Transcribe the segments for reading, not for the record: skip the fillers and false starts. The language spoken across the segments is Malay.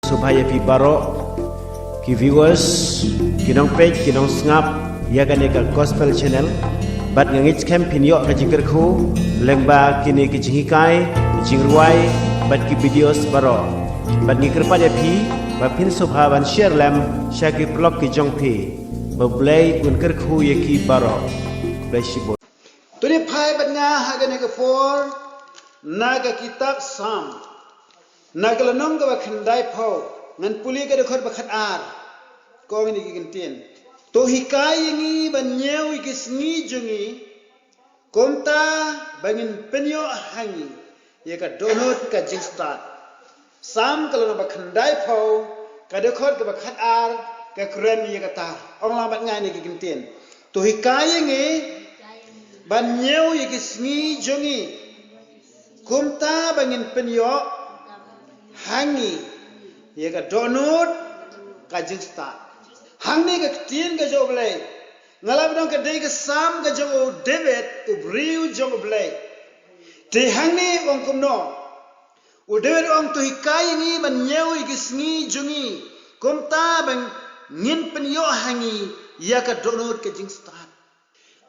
supaya pi barok ki viewers kinong page kinong ngap ya kan ka gospel channel bat ngit kem pinyo ka jingker khu lengba kini ki jingikai jingruai bat ki videos barok bat ngikir pada pi ba pin subha ban share lam shaki blog ki jong pi ba blay unker khu ye ki barok bless you. Tuli phai bat nga hagan ka for naga kitab sam nagala nong ka khandai pho ngan puli ka dekhot ba khat ar ko ni ki kintin to hikai ngi ban nyeu ki sngi jungi komta bangin penyo hangi ye ka donot ka jingstat sam kala ba khandai pho ka dekhot ka ba khat ar ka kren ye ka ta ong la bat ngai ni ki kintin to hikai ngi ban nyeu ye ki sngi jungi komta bangin penyo hangi ye ka donut ka jingstat hangni ka tin ka jo blai ngalab dong ka dei ka sam ka jo David u briu jo blai te hangni ong kumno u David ong to hikai ni ban nyeu ki sngi jungi komta bang ngin penyo hangi ya ka donut ka jingstat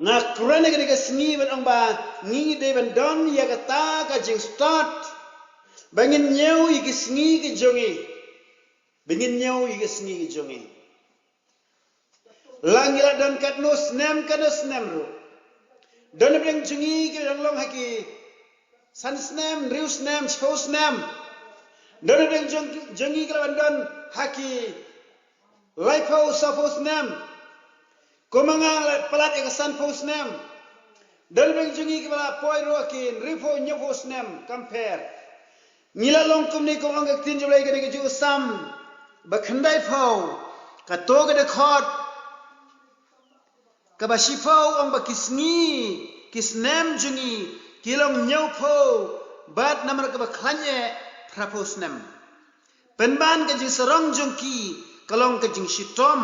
nga kurane ka sngi ban ong ba ngi de ban don ya ka ta ka jingstat bangin nyeu ki sngi ki jongi bangin nyeu ki sngi ki jongi langila dan katno snem ru don beng jongi ki long haki san snem riu snem chho snem don beng jongi ki don haki laipo sapo snem komanga palat ek san po snem don beng jongi ki bala poi ro kin ripo nyopo snem compare ngila long kumni ko ang tin jolai ka ni ju sam ba khandai phau ka to ka de khot ka ba shi phau ong ba kisngi kisnem jungi kilong nyau phau bat namar ka ba khanye phrapo snem penban ka jing sarong jungki kalong ka jing shitom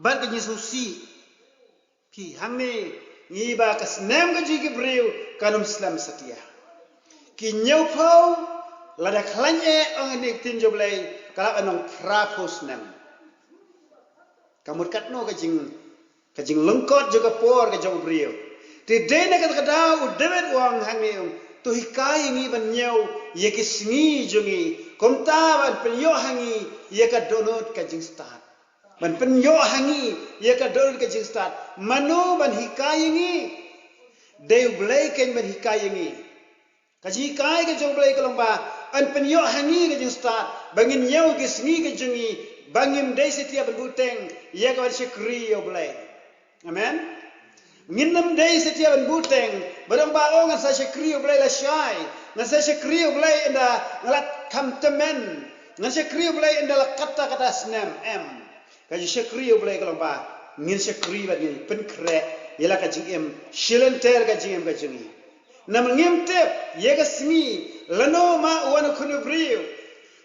bat ka jing susi ki hamne ngi ba ka snem ka ji ki breu kanum slam satia ki nyau phau lada khlanye ong ni tin joblai kala anong prapos nem kamut katno ka jing lengkot juga por ka jong brio te dena ka dau David wang hangni to hikai ngi ban nyau ye ki sngi jungi komta ban penyo hangi ye ka donot ka jing start ban penyo hangi ye ka donot ka jing start manu ban hikai ngi de blai ken ban hikai ngi kaji kai ka jong blai kalong ba an penyo hangi ka jing start bangin nyau ki sngi ka jungi bangim dei setia buteng ye ka sikri yo blai amen nginam dei setia buteng barang ba ong sa sikri yo blai la shai na sa sikri yo blai inda ngalat kam temen na sikri yo blai inda la kata snem em kaji sikri yo blai kalong ba ngin sikri ba ni pen kre yela ka jing em shilenter ka jing em ka jungi nam ngimtep yega singi lano ma wana kunu brio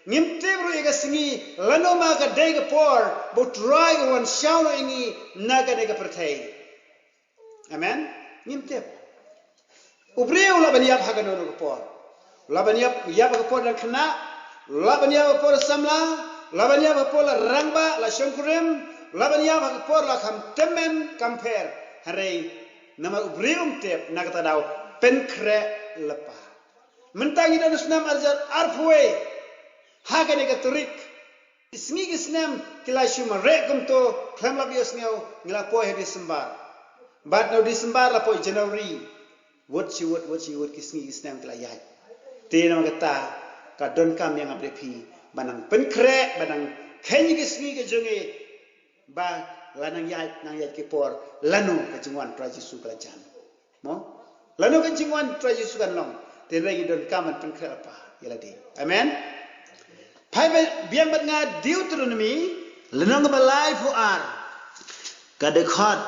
ngimtep ro yega singi lano ma ka dega por bo try wan shauna ingi naga dega perthai amen ngimtep ubrio la baniap haga no ko por la baniap yap ko por dan khna la baniap por samla la baniap por la rangba la shangkurem la baniap ko por la kham temen compare hare nama ubrio tep naga tadau penkre lepa mentangi dan senam arjar arpwe hagane ka turik isngi gisnam kila shuma rekum to khamla bios ngau ngila po he December bat no December la po January what kisngi gisnam kila yai te nama kata ka don kam yang aprepi banang penkre banang khenyi gisngi ke jonge ba lanang yai nang yai ke por lanu ka jingwan trajisu kala jan mo lalu kan jingwan try Yesus kan long terlagi don kaman pengkra apa yaladi amen pai biang bat nga Deuteronomy lenong ba life fu ar ka de khot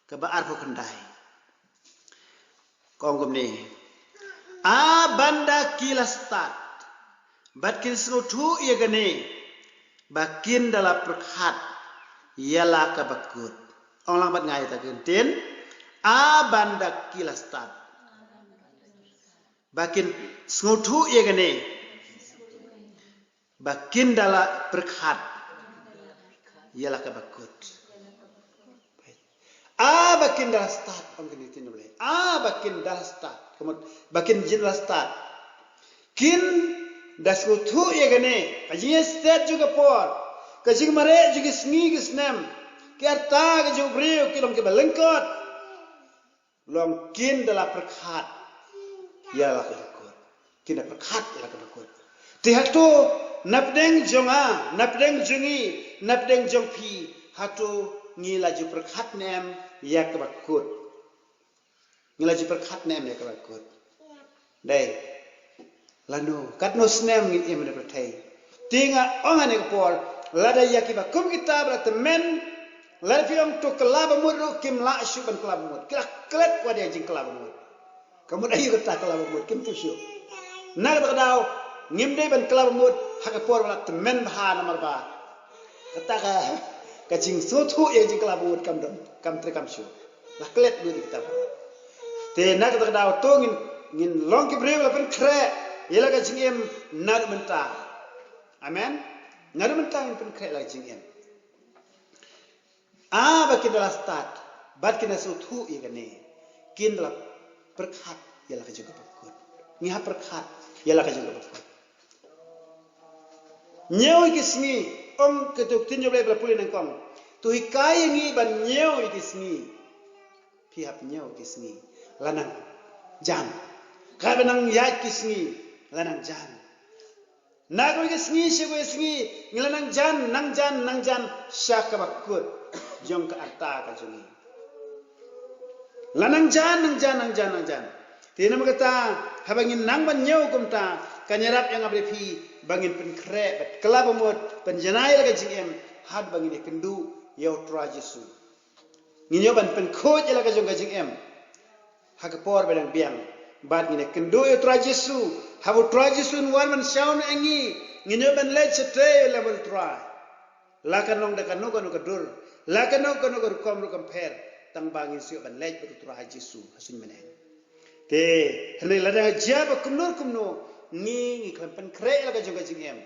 ka ba ar fu khandai kong kom ni a banda kilastat bat kin sno thu ye gane bakin dalam perkhat yala ka bakut ong lang bat ngai ta tin a banda kilastat bakin snotu ye gane bakin dala berkat ialah kebakut. Bakin dala start angkini tin boleh. Bakin dala start. Kemudian bakin jin dala start. Kin das rutu ya gane. Kajinya start juga por. Kajing mare juga sngi gisnem. Kerta kajing brio kilom ke balengkot. Long kin dala berkat ialah kebakut. Kin dala berkat ialah kebakut. Tihatu napdeng jonga, napdeng jongi, napdeng jongpi, hatu ngilaju perkat nem ya kebakut. Ngilaju perkat nem ya kebakut. Dai, lanu katno snem ngin im dapatai. Tinga ongan ek por, lada ya kibakum kita bertemen, lada piong tu kelabamut kim la syuban kelabamut. Kila klet wadia jing kelabamut. Kamu dah ikut tak kelabamut kim tu syuk. Nak berdau ngim dei ban kelabamut hakapor wala temen bahana marba. Kata kacing sotu ya jing kelabamut kam dom kam trekam syuk. Lah klet du kita. Te nak kata dau tu ngin long ki brew la pen kre. Yela kacing em nar mentang. Amen. Nar mentang pen kre la kacing em. Bakin dalam start, bakin sotu ya gane. Kin dalam berkat yela kacing kebakut. Ngiha berkat yela kacing kebakut. Nyau ikisni om ketuk tinjau bela pulih nengkong. Tu hikai ngi ban nyau ikisni. Pihak nyau ikisni. Lanang jan. Kai benang ya ikisni. Lanang jan. Nago ikisni syego ikisni. Ngilanang jan nang jan syak bakut. Jong ke arta kajungi. Lanang jan. Tina kata habangin nang ban nyau kumta kanyarap yang abri pi bangin penkre bet kelabamut penjanai laga jingem had bangin ikendu yau tra Yesu. Nginyo ban penkoj laga jong jingem hakapor bedang biang bad ngine kendu yau tra Yesu habu tra Yesu wan man shaun engi nginyo ban let setre level tra. Lakan long dekan no kanu kadur lakan no kanu kom ru compare tang bangin siu ban let bet tra Yesu hasun menen. Te hendak ladang jaba kumno ngi kan kre la ka jong em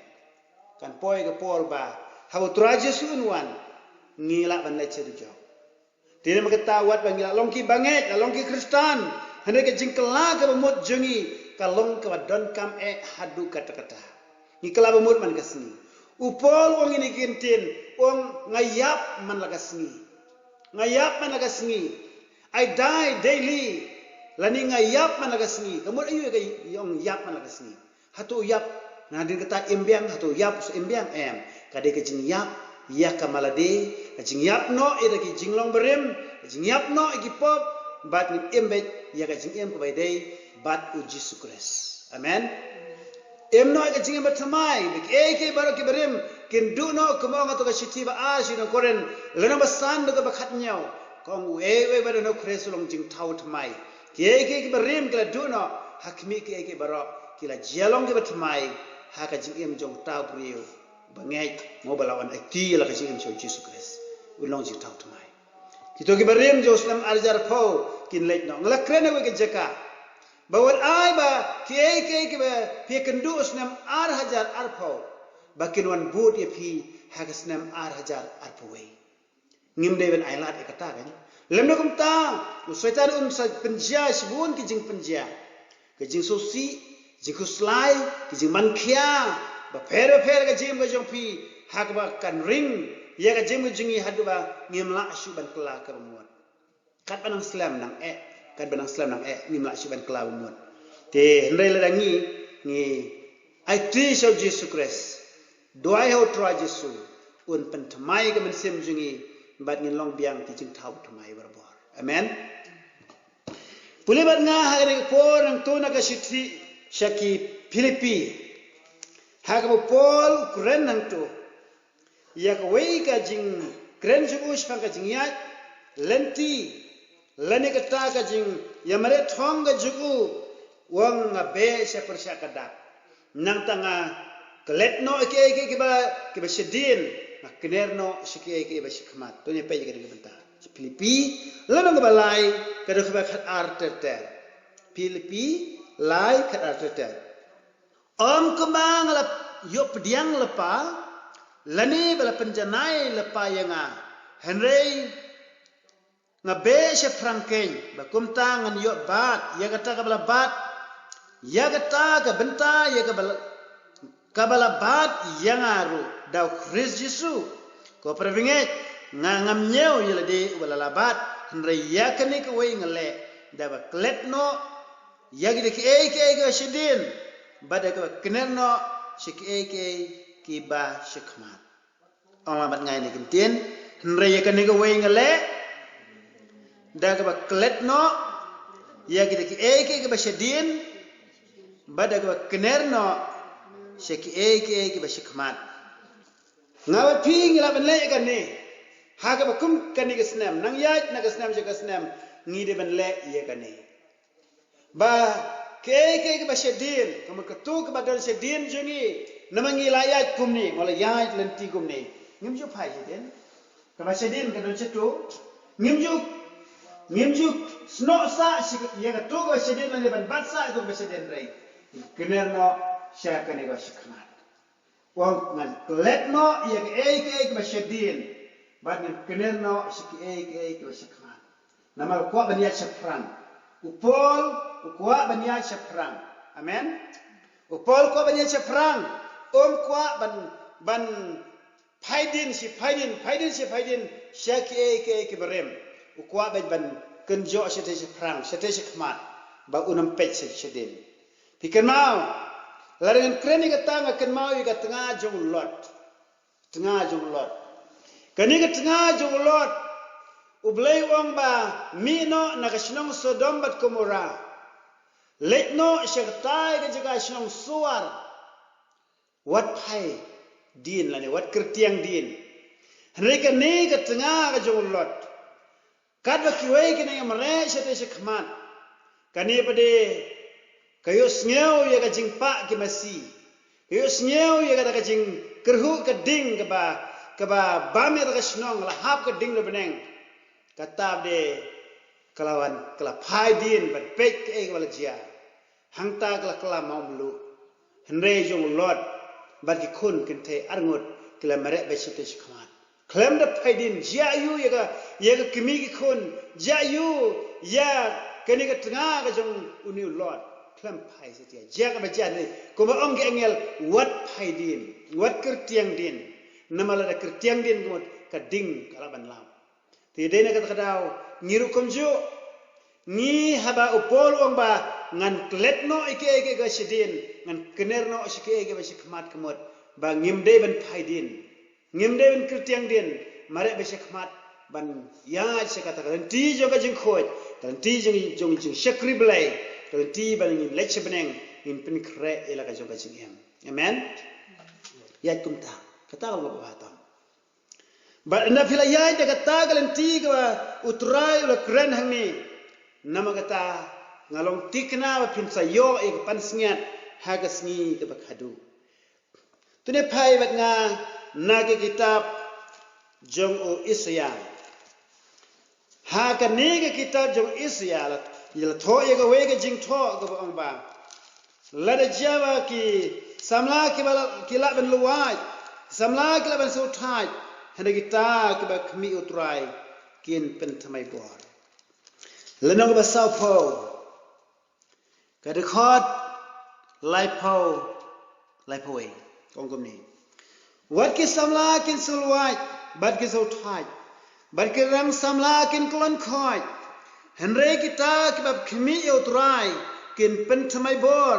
kan poi ke por ba habu traje sunwan ngi la ban leche du jong tine makata wat bang la longki banget la longki kristan hendak ke jingkela ke bemut jongi kalong ke don kam hadu kata-kata ngi kala bemut man kasni upol wong ini kintin wong ngayap man la kasni I die daily lani ngayap man lagasni kamur ayu kay yong yap man lagasni hatu yap nadin kata embiang hatu yap so embiang kade ke jing yap ya kamalade jing yap no ida ki jinglong berem jing yap no ki pop bat ni embe ya ka jing em ko bai dei bat u Yesus Kristus amen no ka jing em batamai ke baro ki berem kin du no kumong to ka shiti ba ashi no koren lena basan do ka bakhat nyau kong we ba no Kristus long jing tau tamai Kiai berim kila duno hakmi kiai barok kila jalong ke batmai haka jingem jong tau brio bangai mo balawan akti la ka jingem so Yesus Kristus ulong jing tau tmai kito ki berim jo Islam aljar po kin lek no ngla krena we ke jaka bawat ai ba kiai ke ba pi kendu Islam ar hajar arpo bakin wan bud ye pi haka Islam ar hajar arpo we ngim deben ailat e kata kan lemna kumta usaitan sa penjia sebun ki jing penjia ke jing sosi jing kuslai ki jing mankhia ba pher ka jing ba jong pi hak ba kan ring ya ka jing jingi hadu ba ngimla shu ban kala ka muat kat banang islam nang ngimla shu ban kala muat te hendai la ngi ai tri so Yesus Kristus doai ho tra Yesus un pentamai ka men sem jingi bat ngin long biang ti jing tau tmai berbor amen puli bat nga hagre por nang to na ka shiti shaki Filipi hagabu pol kren nang to yak wei ka jing kren jugu shpang ka jing ya lenti lene ka ta ka jing yamare thong ga jugu wang nga be sha persha kadak nang tanga kelet no ke ba shedin Maknerno shiki ba shikmat to ne pe ga benta Filipi lana ga balai ka do ba khat arter Filipi lai khat arter om kumang la yo pediang lepa lani bala penjanai lepa yang Henry ngabe se frangkeng ba kumta ngan yo bat ya kata ka bala bat ya kata ka benta ya ka bala bat yang aru dau Chris Yesu ko pervinget ngam nyeu yela de bala labat Henry ya kani ka we ngale da ba kletno ya gide ki ke shidin bada ka kenerno shik ki ba shikmat Allah bat ngai ni kintin Henry ya kani ka we ngale da ka ba kletno ya gide ki ke ba shidin bada ka kenerno shik ki ba shikmat ngawa pi ngila ban le kan ni ha ka ba kum kan ni ka snam nang ya na ka snam je ka snam ngi de ban le ye kan ni ba ke ba shedin kamu ketu ke badal shedin jungi namangi layat kumni mola yat lenti kumni ngimju phai shedin ka ba shedin ka dol chetu ngimju sno sa ye ka tu ka shedin le ban bat sa tu ba shedin rai kenerno sha ka ni ba shikmat wong ngan kletno ye ke ba shedin bad ngan kenerno shik ba shikmat namal ko ban ya shafran upol ukwa banya seprang, amen. Upol kwa banya seprang, kwa ban paidin, syaki ke berem. Ukwa ban kenjo sete seprang, sete sekmat, ba unam pet sedin. Pikan mau, larangan kreni kata ngakan mau ika tengah jong lot. Kani ka tengah jong lot, ublay wong ba mino nakasnong Sodom bat Gomora. Letno syaktai ke jaga syong suar. Wat pai din lani, wat kertiang din. Henry ka ni ka tengah ka jong lot. Kad ba kiwai ka na yamare syate syakmat. Kani pade kayo sngew ya ka jing pa ki masi. Kayo sngew ya ka jing kerhu ka ding ka ba bame ka snong lahap ka ding le beneng. Katab de kelawan pai din ban pek ke wala jia. Hangta kala mau melu Henry jong lot bagi kun kente arngut kala marek be sete shikmat klem da paidin jayu ya ka kimi ki kun jayu ya kani ka tengah ka jong uni lot klem pai sete ja ka bajan ni ko ba ong engel wat paidin wat kertiang din namala da kertiang din ko ka ding kala ban lam ti dena ka kadau ngiru komju ni haba upol wong ba ngan kletno ike ga shedin ngan kenerno ike ba shikmat kemot ba ngimde ban paidin ngimde ban kertiang din mare ba shikmat ban ya sekata kan ti jo ga jing khoj kan ti jong shakri blai kan ti ban ngin lech beneng in pin kre ela ga jo ga jing em amen ya kumta kata ko ba ta ba na phila ya de kata kan ti ga utrai la kren hangni nama kata ngalong tikna ba pinsa yo ek pansngiat hagas ni ke bakhadu tune phai bat nga nage kitab jong o Isya ha ka ni ke kitab jong Isya la yel tho ye ga we ga jing tho ga ong ba la da jawa ki samla ki bala ki la ben luwai samla ki la ben so thai hana kita ke ba khmi utrai kin pen thamai bor lenong ba sao pho kada khot laipo way ongom ni wat ki samla kin sulwai bad ki so thai bad ki ram samla kin klon khoi henre kita ki bab khmi utrai kin pen thamai bor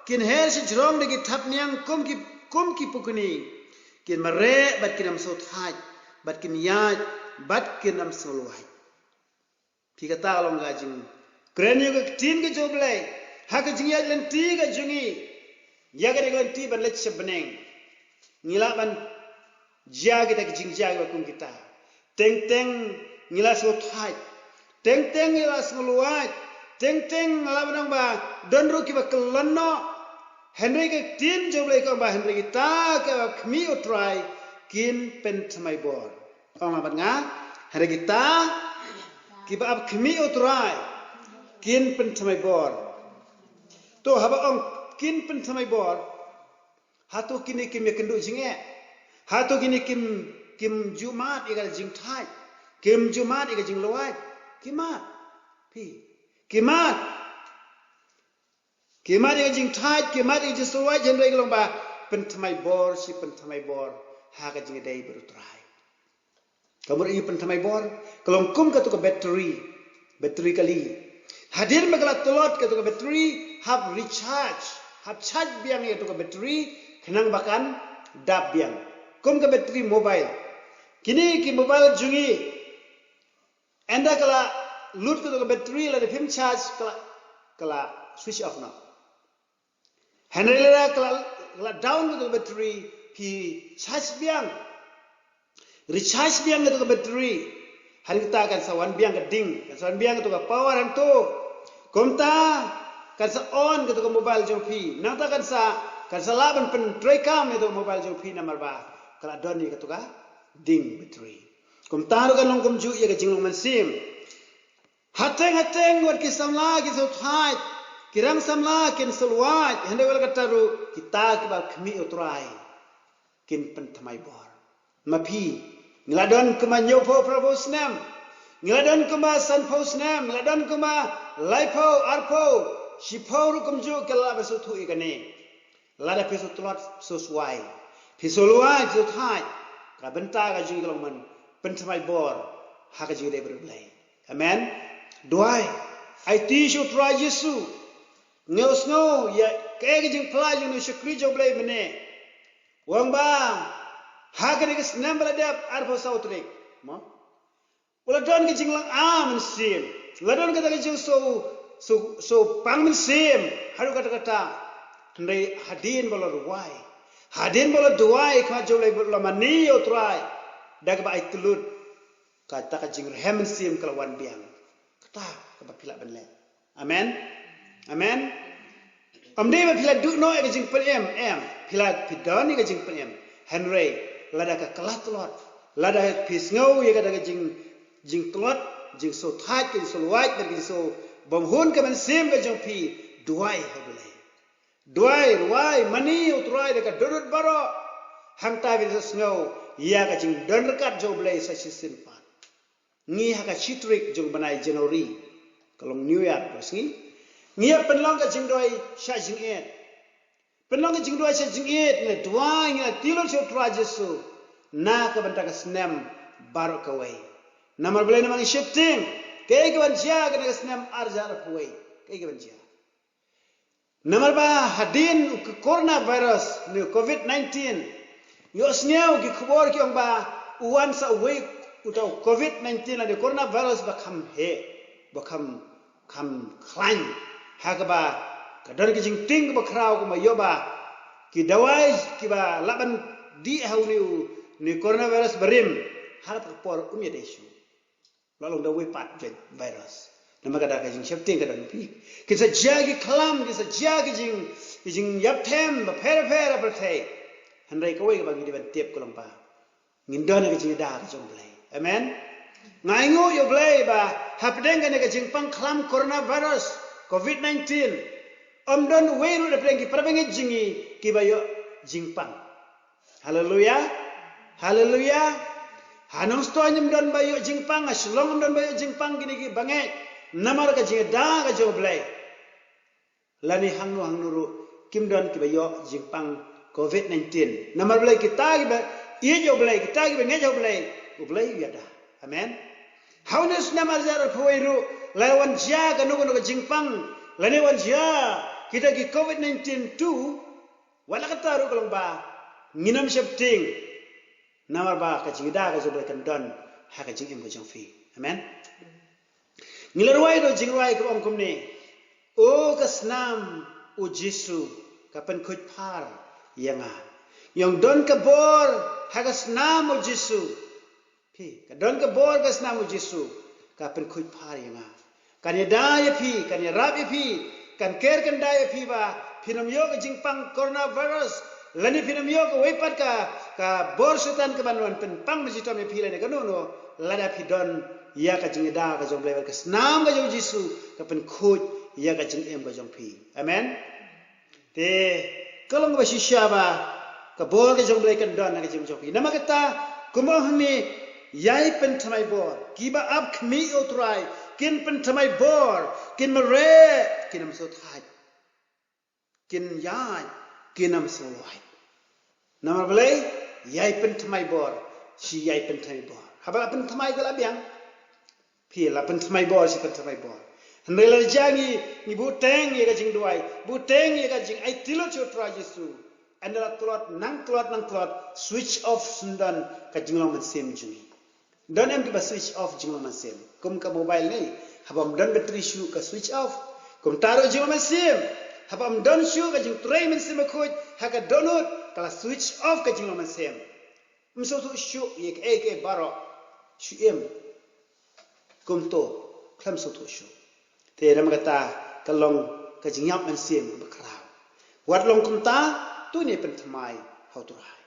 kin her si jrong de ki thap niang kum ki pukni kin mare bad ki nam so thai bad kin ya bad kin nam sulwai Pika long gajing. Keren juga tin ke joblay. Hak jingi lenti ke jungi. Ya ke lenti ban lech sebeneng. Ngila ban jia kita ke jing jia ke kita. Teng ngila so thai. Teng ngila semuluat. Teng ngila banang ba donru ki ba kelano. Henry ke tin joblay ko ba Henry kita ke khmi utrai kin pen thamai bor. Ong ban nga Henry kita kiba ab khmi utrai kin pen thamai bor to haba ong kin pen thamai bor hatu kini kim ya kendu jinge hatu kini kim Jumat igal jing thai kim Jumat igal jing lawai kimat pi kimat igal jing thai kimat igal jing lawai jen rei long ba pen thamai bor si pen thamai bor ha ga jing dei berutrai kamur i pen thamai bor kalong kum ka tu ka battery kali hadir magala tolot ka tu ka battery have recharge have charge biang ya tu ka battery kenang bakan dap biang kum ka battery mobile kini ki mobile jungi enda kala lut ka tu ka battery la de phim charge kala switch off na hanrela kala down ka tu ka battery pi charge biang recharge biang ka tu ka battery hari kita kan sawan biang ka ding kan sawan biang ka tu ka power han tu komta kan sa on ka tu ka mobile jong pi nang ta kan sa laban pen tray cam itu mobile jong pi namar ba kala doni ka tu ka ding battery komta ro kan long kum ju ya ka jing long man sim hateng wat ki samla ki so thai kirang samla kin sulwat hande wal ka taru kita ki ba khmi utrai kin pen thamai bor mapi ngiladon kuma nyopo prabo snam ngiladon kuma sanpo snam ngiladon kuma laipo arpo shipo rukum ju kala basu thu ikane lada pisu tulot so suai pisu luai pisu thai ka benta ka ju kalong man pen thamai bor ha ka ju de berblai amen doai ai ti shu tra yesu ngos no ya ke ga jing pla ju no shukri jo blai mene wang ba Hagan ke senam beladap arbo sautrik, mo. Uladon ke jinglang mensim. Uladon kata ke jing so pang mensim. Haru kata hendai hadin bala ruai. Hadin bala duai kau jolai bala mani utrai. Dak ba itulut kata ke jing hem mensim kelawan biang. Kata ke pilak benle. Amen. Amen. Amde ba pilak duk no ke jing pelem pilak pidon ke jing pelem. Henry lada ka kalat lot lada pis ngau ye ka daga jing tot jing so thai kin so white kin so bom hun ka man sim ka jong pi duai hobele duai ruai mani utrai daga dorot baro hang ta bi ngau ya ka jing don kat jo ble sa sisin pa ngi ha ka chitrik jong banai January kalong New Year bos ngi ya penlong ka jing doi sha jing et penlong jing dua se jing et ne dua ngi tilon se tra jesu na ka banta ka snem bar ka wai namar bele namang shifting ke ke ban sia ka snem arjar huai ke ban sia namar ba hadin coronavirus ne covid-19 yo sneu ki khobor ki ong ba uwan sa wai utau covid-19 la de coronavirus ba kham khlain ha ka ba kadar ki jing ting ba khrau ko ma yoba ki dawai ki ba laban di hauni ni coronavirus barim harat ka por umya desu lalong da we pat jen virus nama kada ka jing shifting kada pi ki sa jagi klam ki sa jagi jing yap them ba pera ba thai hanrai ko we ka ba gi ban tep ko lam pa ngindon ka jing da ka jong blai amen ngai ngo yo blai ba hapdeng ka ne ka jing pang klam coronavirus covid-19 don weru da prengi parbengi jingi kibayo jingpang haleluya haleluya hanong sto nyum don bayo jingpang aslong don bayo jingpang gini ki bange namar ka jinga da ka joblai lani hangnu ru kim don kibayo jingpang covid-19 namar blai kita ki ye joblai kita ki nge joblai ublai yada amen haunus namar jar phoiru lawan ja ka nugo jingpang lani wan ja kita ki covid-19 tu wala kata ru kalong ba nginam shifting namar ba ka jingda ka joblai kan don ha ka jingim ko jong fi amen ngilarwai do jingwai ko ongkum ni o kasnam u jisu kapan khut phar yanga yong don ka bor ha kasnam u jisu pi ka don ka bor kasnam u jisu kapan khut phar yanga kan ya da ya pi kan ya rab ya pi kan ker kan da ya pi ba pinam yo ka jingpang coronavirus lani pinam yo ka wepat ka bor setan ka banwan pen pang majitom ya pi lani ka no lada pi don ya ka jing da ka jong level ka snam ka jong jisu ka pen khut ya ka jing em ka jong pi amen te kalong ba shisha ba ka bor ka jong blai kan don ka jing jopi nama kata kumo hmi yai pen thamai bor give up khmi o try kin pen thamai bor kin mare kin am so thai kin yai kin am so lai nama blai yai pen thamai bor si yai pen thamai bor haba pen thamai kala biang pi la pen thamai bor si pen thamai bor Hendai la jangi ni buteng ye ka jing duai buteng ye ka jing ai tilo cho tra Yesu andala tulat nang switch off sundan ka jing long man sem jing don em ka switch off jing long man sem kum ka mobile ni habam don battery shu ka switch off kum taro jing man sem habam don shu ka jing tray man sem ko ha ka donut ka switch off ka jing long man sem mso tu shu ye ke baro shu em kum to kham so tu shu te ram kata kalong ka jingyap man sim ba kraw wat long kum ta tu ni pen thamai hau tu hai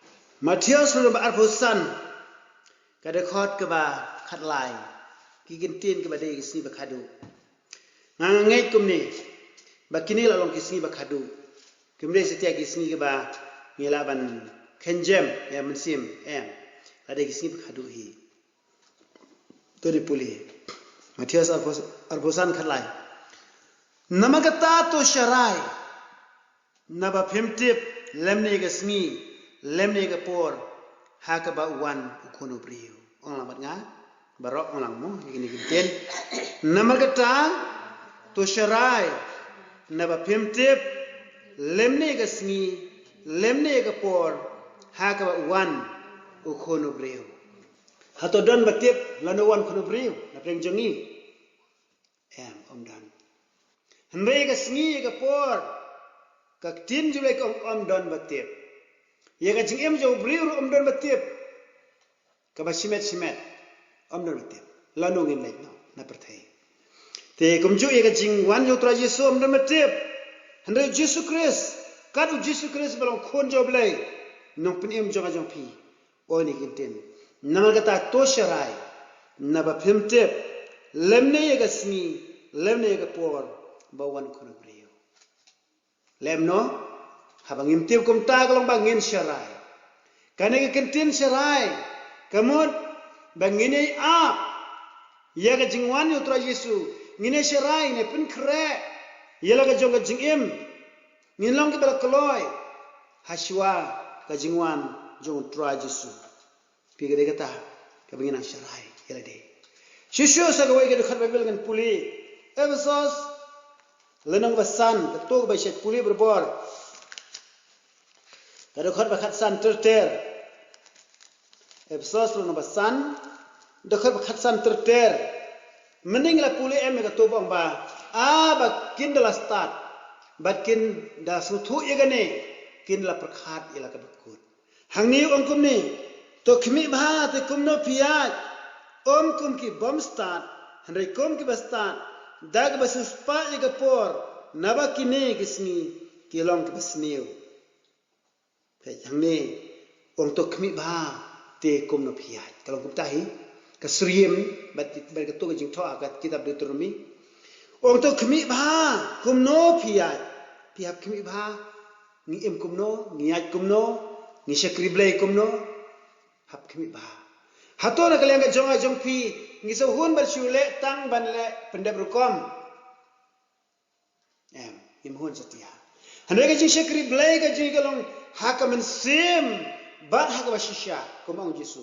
Matius lu ba arphosan ka de khot ka ba khat lai ki gin tin ka ba de sni ba khadu ngang ngai kum ni ba kini la long ki sni ba khadu kum de setia ki sni ka ba ngela ban khenjem ya man sim em la de ki sni ba khadu hi tu ni puli Matius arphosan khat lai Namakata to sharai naba pimtip lemne ga smi lemne ga por haka ba wan ukono brio ong lambat nga barok ong lang mo gini giten namakata to sharai naba pimtip lemne ga smi lemne ga por haka ba wan ukono brio hato don batip lano wan kono brio na preng jongi em dan Hendai ka sengi ka por ka tin julai ka don batip ye ka jing em jo brir don batip ka ba simet don batip lano ngin lai no na perthai te kum ju ye ka jing wan jo tra Yesu don batip hendai Yesu Christ ka du Yesu Christ balong khon jo blai nong pin em jo ka jong pi oni kin tin nama kata to sharai na ba phimtip lemne ye ka sengi lemne ye ka por bawan kono brio lemno habang imtim kum ta kalong bangin sharai kane ke kentin sharai kamut bangine a ya ga jingwan yo tra Yesu ngine sharai ne pin kre yela ga jong ga jingim ngin long ke bal kloy haswa ga jingwan jong tra Yesu pi ga de kata ka bangina sharai yela de shisho sa ga wai ga khat babel gan puli evesos lenong basan ketuk baset puli berbor kada khot bakhat san terter episode lenong basan dekhot bakhat san terter mending la puli em ka to bang ba ba kin dala start bakin da suthu yegane kin la prakhat ila ka bakut hangni ongkum ni to khmi bha te kumno piat kum ki bom start handai kum ki start dag basus pa igapor naba kine kisni kilong kisniu pe jangni ong to khmi ba te kum no phia kalong kum tahi ka sriem bat ka to jing tho ka kitab Deuteronomy ong to khmi ba kum no phia piap khmi ba ni em kum no ni aj kum no ni shakri blai kum no hap khmi ba hato na kalyang ka jong phi ngi so hun bar chule tang ban le pendep rukom em im hun setia handai ka jing shakri blai ka jing kalong hakamen sim bat hakaba shisha kumang Yesu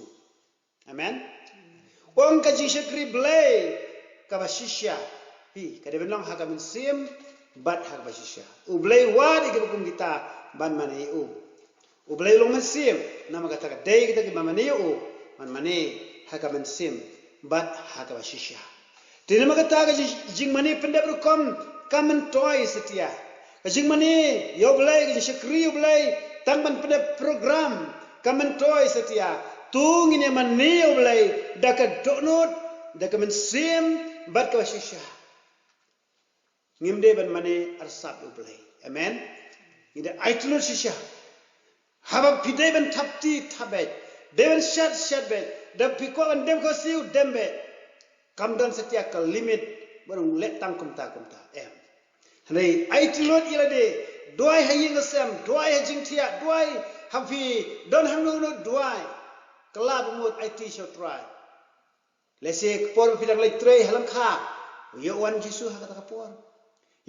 amen ong ka jing shakri blai ka ba shisha hi ka de benong hakamen sim bat hakaba shisha u blai wadi ka kum kita ban mane u blai long man sim nama kata ka dei kita ki mamane u man mane hakamen sim bat hakaba shisha tini makata ka jing mani pendep rukom kamen toy setia ka jing mani yo blai ka jing shakri yo blai tang ban pendep program kamen toy setia tung ini mani yo blai daka donut daka men sim bat ka shisha ngimde ban mani arsap yo blai amen ida aitlo shisha haba pidai ban thapti thabet deven shat bet da piko an dem ko siu dembe kamdan setia ka limit barang let tang kumta em hanai ai tilot ila de doi haying asem doi hajing thia doi happy don't have no dry kelab mut IT shall try lese por pidang lai tre halam kha yo wan jisu ha kata kapor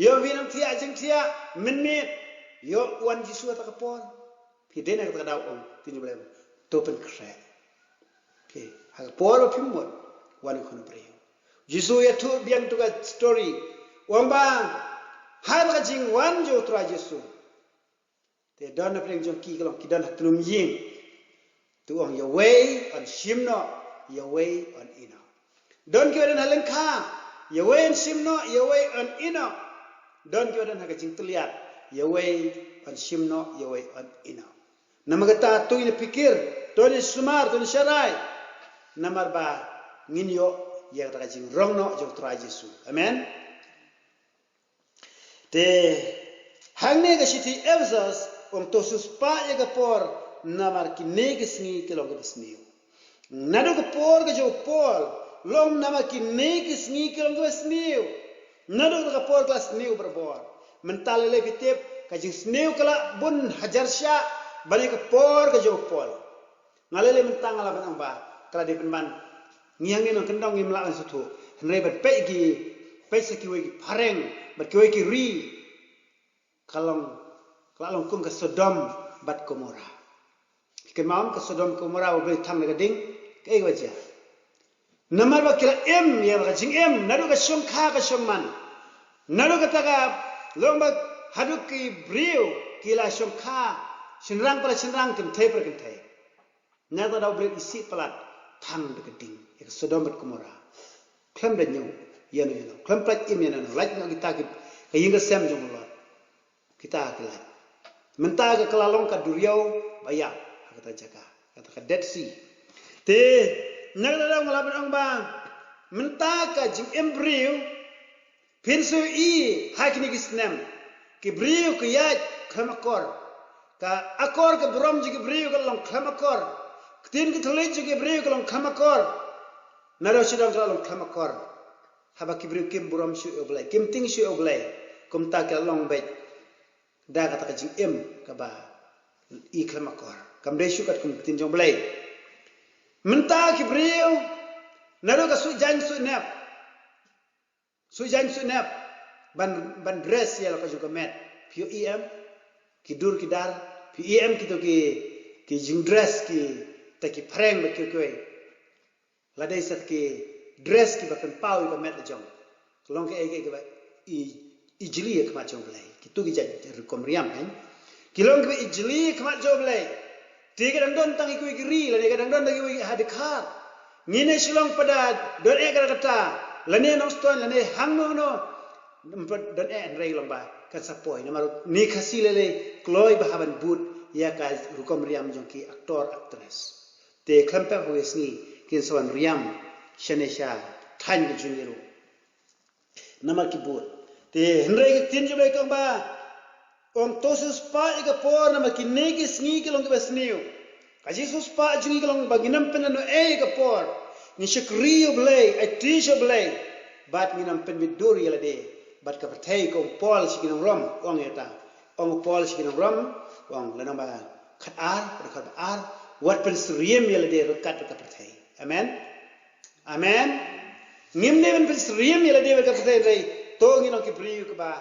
yo winam thia jing thia minit yo wan jisu kata kapor pi dena kata daw om tin blem topen kre okay ha por pimot wan khon pre jisu ya tu biang tu ka story wang bang hai ka jing wan jo tra jisu te don na preng jong ki kalong ki don hatlum yin tu ong your way on shimno your way on ino don ki don halen kha your way on shimno your way on ino don ki don ha ka jing tuliat your way on shimno your way on ino namagata tu ini pikir tu ini sumar tu ini syarai namar ba nginyo ya ka jing rongno jong tra jisu amen te hangne ka siti Ephesus om to suspa ya ka por namar ki negis ni ke long besniu nado ka por ka jo por long namar ki negis ni ke long besniu nado ka por klas niu berbor mental le bitep ka jing sniu kala bun hajar sya bali ka por ka jo por ngalele mentang ala ban ba kala de penban ngiang ni kendong ngim la sutu henre bat pe gi pe seki we gi pareng bat ki we ki ri kalong kum ke Sodom bat Gomora kemam ke Sodom Gomora boleh tham le gading ke wajah namar ba kira em ya ba jing em nadu ka shong kha ka shong man nadu ka taka long ba haduk ki brio kila shong kha sinrang para sinrang kem thai para kem thai nadu da boleh isi pelat tham le gading ke Sodom bat Gomora klem da nyu ya no klem plat im ya no laj no kita ki yinga sem jong lo kita kelak mentah ke kelalong ka duriau bayak kata jaga kata ka Dead Sea te nagdadaw ngalaban ang bang mentah ka jing embryo pinsu I hakini gisnem ki brio ke yat klamakor ka akor ke brom jing brio ka long klamakor tin ke tholej jing brio ka long klamakor naro sidang ka long klamakor haba ki brio kim brom shu oblay kim ting shu oblay kum ta ka long bet da kata ka jing em ka ba I klamakor kam de shu kat kum tin jong blay menta ki brio naro ka su jan su nap ban dress ya ka juga met pu em ki dur ki dar pu em ki to ki jing dress ki ta ki preng ba ki koi la dai sat ki dress ki ba kan pau ka met jong long ke ba I jili ka ma jong blay ki tu ki jan kom riam kan kilong ke ijli ka ma jong blay tiga dang tang ikui kiri la tiga dang ikui hadikar ngine silong pada don kata lane nong stone lane hangno no don rei lomba kan sapoi namaro ni khasi lele kloi bahaban but ya ka rukom riam jongki aktor actress te khampa huesni kin sawan riam shanesha than ki jungiro namar ki but te henrei ki tin jubai kang ba ong tosus pa ika por nama kinegi sngi kilong besniu kaji sus pa jungi kilong baginam penano ika por ni shakriyo blay atisha blay bat nginam pen miduri yalade bat ka pathai ko pol sikinong rom ong eta ong pol sikinong rom ong lanang ba khat ar wat pen sriem yalade rokat ka pathai amen amen ngimne pen sriem yalade ka pathai rei to nginong ki priyu ka ba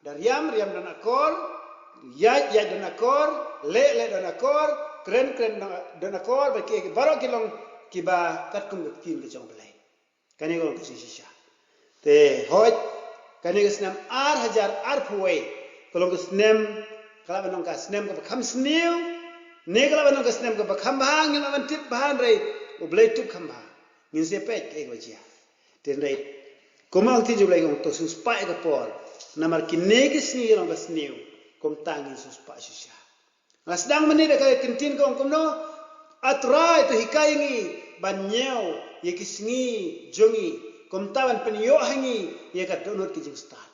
Dariam dan akor, yaj dan akor, le dan akor, kren dan akor, bagi baru kilong kiba kat kum kin ke jong belai. Kani kolong ke sisa. Te hoj kani ke senam hajar puai. Kolong ke senam kalau benong ke senam ke bakam sniu, ne kalau benong ke senam ke bakam bahang yang aman tip bahan rei, ubelai tip kamba. Ngin sepet ke wajia. Ten rei komang tinju belai kong to suspai ke por. Namar kinegis ni orang besniu kom tangi suspa susah. Nasdang meni dekat kentin kong kom no atrai tu hikai ni banyau ye kisngi jongi kom tawan penyo hangi ye kat donor kijing star.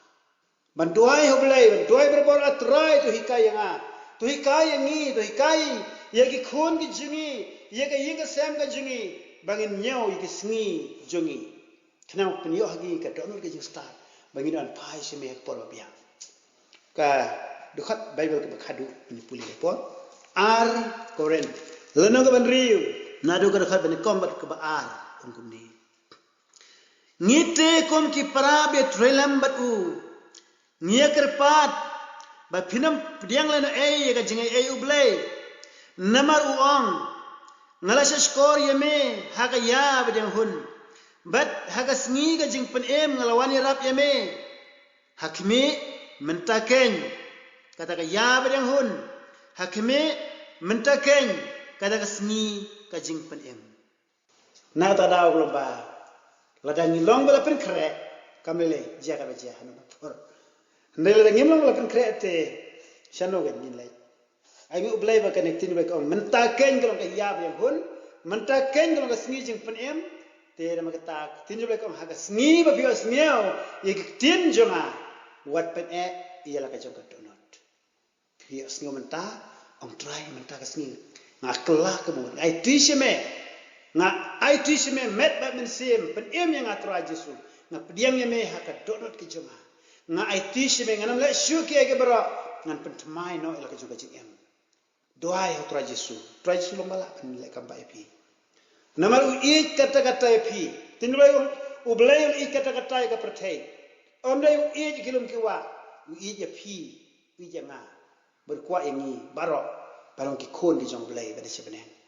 Bantuai hoblai bantuai berbor atrai tu hikai yang tu hikai ni tu hikai ye ki khon ki jongi ye ka sem ka jongi bangin nyau ye kisngi jongi. Kenapa penyo hangi kat donor kijing star. Banginan pai seme por biang ka dukat bible ke bakhadu ni puli lepon ar koren leno ka ban riu nadu ka khat ban kombat ka ba ar kum ni ngite kom ki parabe trelam bat u ngia kerpat ba pinam pdiang leno ka jingai ublay namar uang ngalas skor yeme haga ya badiang hun bat haga sngi ka jing pen ngalawani rap yeme hakmi mentaken kata ka ya badiang hun hakmi mentaken kata ka sngi ka jing pen na ta daw glomba ladang long bala pen kre kamle jia ka jia hanu por ndele da ngim long bala pen kre te shano gen ni lai ai mi ublay ba connecting ba ko mentaken ko ka ya badiang hun mentaken ko ka sngi jing pen te da magata tin ba ko ha ka sngi ba bio sngiao ik tin jonga wat pen ia la ka jong ka donot hi sngi menta ong try menta ka sngi nga klah ke mo ai tishme nga ai tishme met ba men sim pen yang atra jesu nga pediang me ha ka donot ke jonga nga ai tishme nga nam le shuki ke bra ngan pen tmai no ila ka jong ka jing doai atra jesu tra jesu lo mala pen le ka bai pi namar u ik kata-kata pi tinulay u blay u ik kata-kata ka pertai omdai u ik kilum kiwa u ik ya pi u ja nga berkuat yang ni barok barang ki kon di jong blay pada sebenarnya